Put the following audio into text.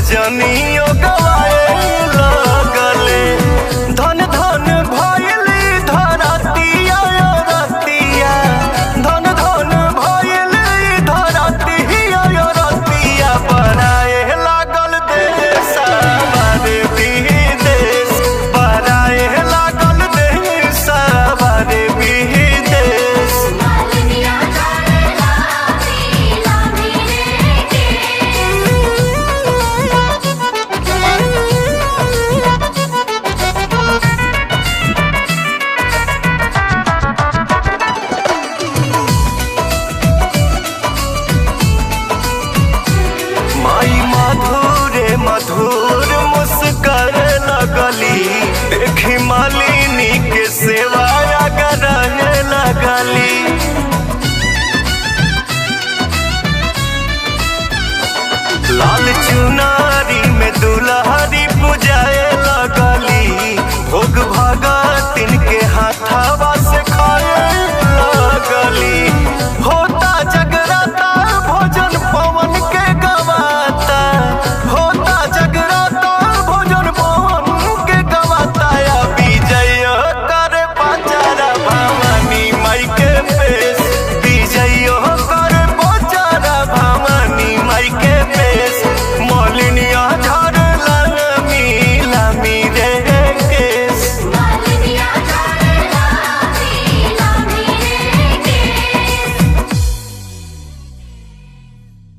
पूजनियो गवाए लगले। धन धन भइली धरतिया रतिया, धन धन भइली धरतिया रतिया। पराए लागल देश बारे विदेश, पराए लागल देश बारे विदेश। माई मधुरे मधुर मुस्कर लगली, देखी मालिनी के सेवा रहे लगली। लाल चुनारी में दुल्हरी पुजाए लगली, भोग भगतिन के हाथवा